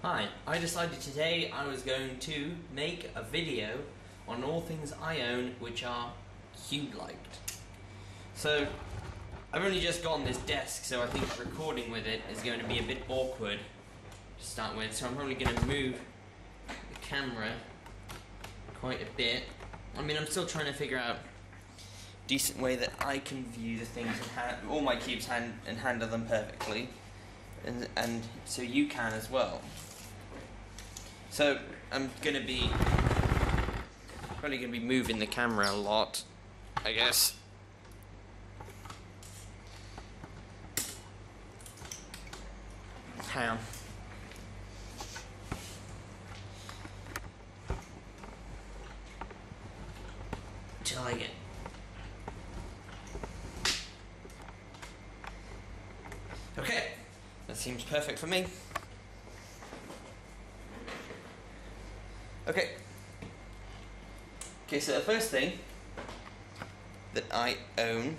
Hi, I decided today I was going to make a video on all things I own which are cube-like. So, I've only just gotten this desk, so I think recording with it is going to be a bit awkward to start with, so I'm probably going to move the camera quite a bit. I mean, I'm still trying to figure out a decent way that I can view the things and all my cubes and handle them perfectly, and so you can as well. So I'm probably gonna be moving the camera a lot, I guess. Hang on. Until I get. Okay, that seems perfect for me. Okay, so the first thing that I own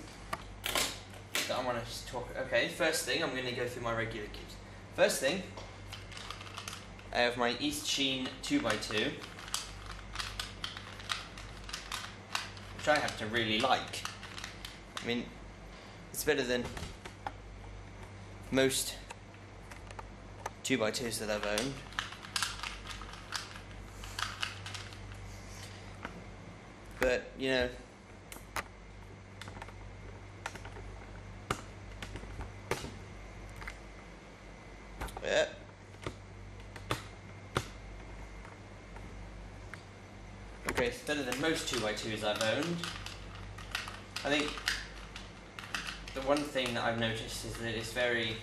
that I want to talk. Okay, first thing I'm going to go through my regular cubes. First thing, I have my Eastsheen 2x2, which I happen to really like. I mean, it's better than most 2x2s that I've owned. But, you know, yeah. Okay, it's better than most 2x2s I've owned. I think the one thing that I've noticed is that it's very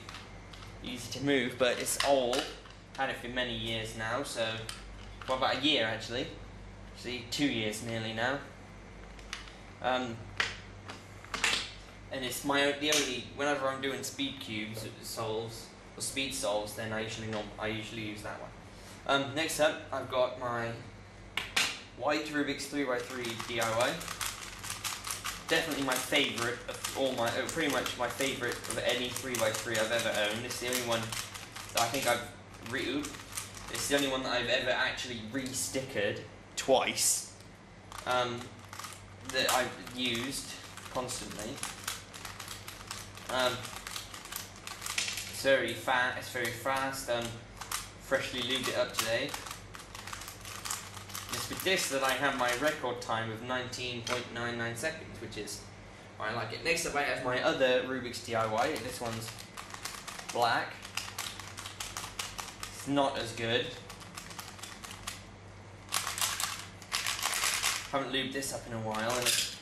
easy to move, but it's old. Had it for many years now, so, well, about a year actually. See, 2 years nearly now. And it's the only, whenever I'm doing speed cubes solves or speed solves, then I usually use that one. Next up, I've got my white Rubik's 3x3 DIY. Definitely my favourite of all my, pretty much my favourite of any 3x3 I've ever owned. It's the only one that I think it's the only one that I've ever actually re-stickered twice, that I've used constantly. It's very fast, freshly lubed it up today. It's with this that I have my record time of 19.99 seconds, which is why I like it. Next up I have my other Rubik's DIY, this one's black. It's not as good. Haven't lubed this up in a while, and it's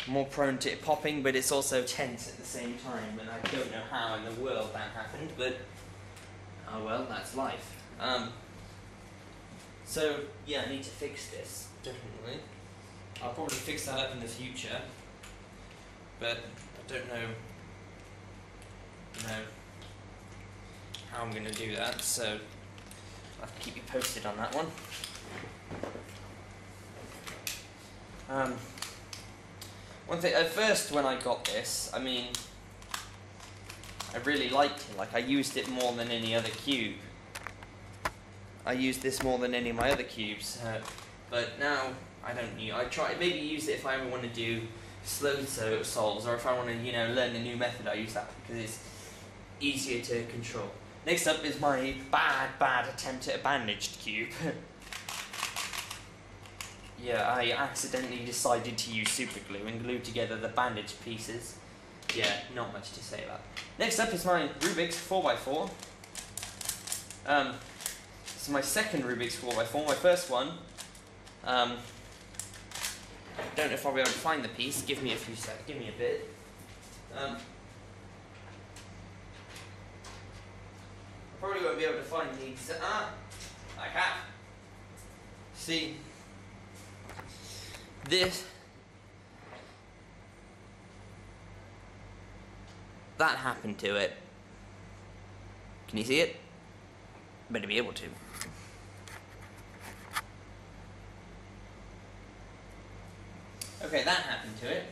more prone to it popping, but it's also tense at the same time, and I don't know how in the world that happened, but oh well, that's life. So yeah, I need to fix this, definitely. I'll probably fix that up in the future, but I don't know how I'm going to do that, so I'll have to keep you posted on that one. One thing, at first when I got this, I mean, I really liked it. Like, I used it more than any other cube. I used this more than any of my other cubes, but now I don't use. I try maybe use it if I ever want to do slow solves, or if I want to, learn a new method. I use that because it's easier to control. Next up is my bad attempt at a bandaged cube. Yeah, I accidentally decided to use super glue and glue together the bandage pieces. Yeah, not much to say about. Next up is my Rubik's 4x4. This is my second Rubik's 4x4. My first one, I don't know if I'll be able to find the piece. Give me a few seconds. Give me a bit. I probably won't be able to find the exact. I have. See. That happened to it. Can you see it? Better be able to. Okay, that happened to it.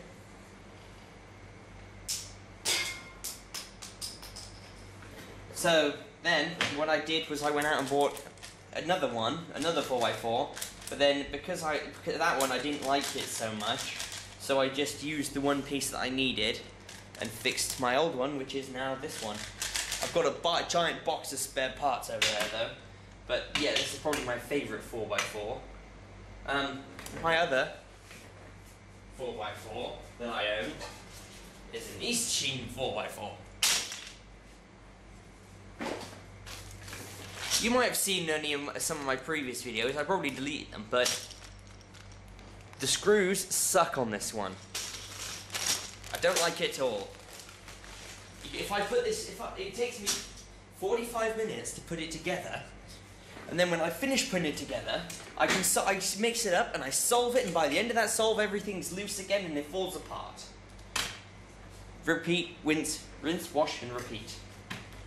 So then what I did was I went out and bought another 4x4, but then because that one I didn't like it so much, so I just used the one piece that I needed and fixed my old one, which is now this one. I've got a giant box of spare parts over there though, but yeah, this is probably my favourite 4x4. My other 4x4 that I own is an Eastsheen 4x4. You might have seen some of my previous videos. I probably deleted them, but the screws suck on this one. I don't like it at all. If I put this, it takes me 45 minutes to put it together, and then when I finish putting it together, I just mix it up and I solve it, and by the end of that solve, everything's loose again and it falls apart. Repeat, rinse, wash, and repeat.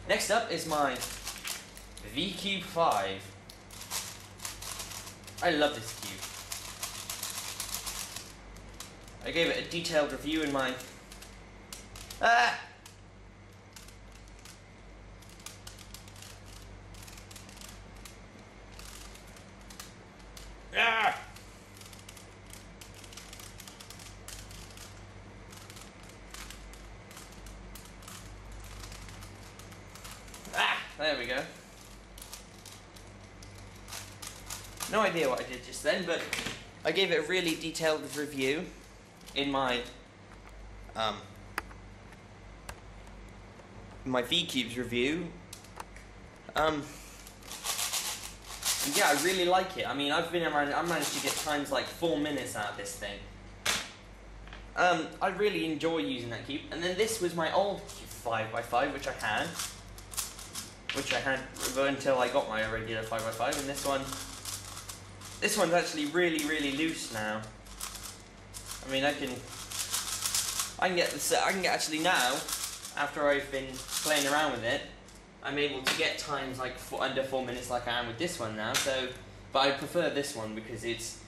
Next up is my V-Cube 5. I love this cube. I gave it a detailed review in my... Ah! Ah! Ah! There we go. No idea what I did just then, but I gave it a really detailed review in my V-Cubes review. Yeah, I really like it. I mean, I managed to get times like 4 minutes out of this thing. I really enjoy using that cube. And then this was my old 5x5, which I had until I got my regular 5x5, and this one's actually really, really loose now. I mean, I can get actually now, after I've been playing around with it, I'm able to get times like under 4 minutes like I am with this one now. So, but I prefer this one because it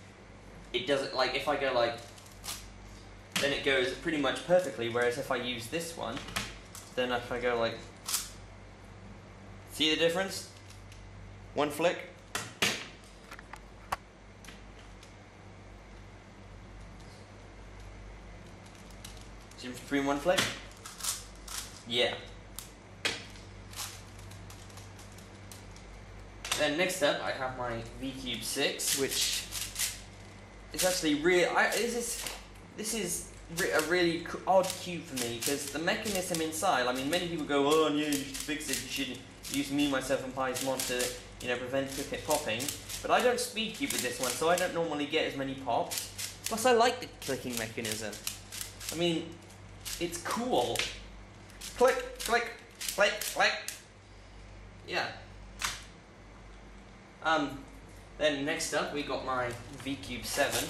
doesn't, like, if I go like, then it goes pretty much perfectly. Whereas if I use this one, then if I go like, see the difference? One flick. See the difference between one flick? Yeah. Then next up, I have my V-Cube 6, which is actually really. This is a really odd cube for me because the mechanism inside. I mean, many people go, "Oh, yeah, you should fix it. You should use Me, Myself, and Pies mod to, prevent it popping." But I don't speed cube with this one, so I don't normally get as many pops. Plus, I like the clicking mechanism. I mean, it's cool. Click, click, click, click. Yeah. Then next up we got my V-Cube 7,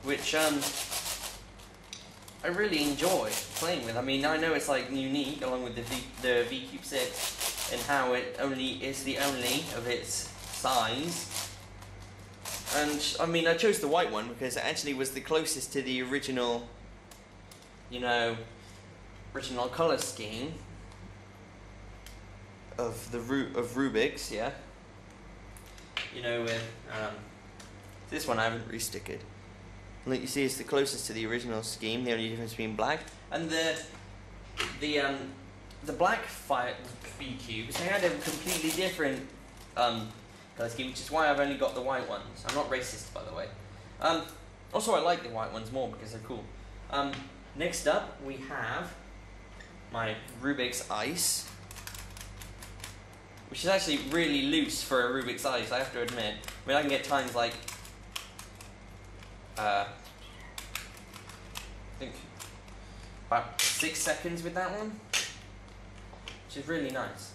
which I really enjoy playing with. I mean, I know it's like unique along with the V-Cube 6 and how it is the only of its size. And I mean, I chose the white one because it actually was the closest to the original, original color scheme of Rubik's, yeah. With this one I haven't resticked. Like you see, it's the closest to the original scheme. The only difference between black and the black V-Cubes, they had a completely different color scheme, which is why I've only got the white ones. I'm not racist, by the way. Also, I like the white ones more because they're cool. Next up, we have my Rubik's Ice, which is actually really loose for a Rubik's Ice, I have to admit. I mean, I can get times like, I think about 6 seconds with that one, which is really nice.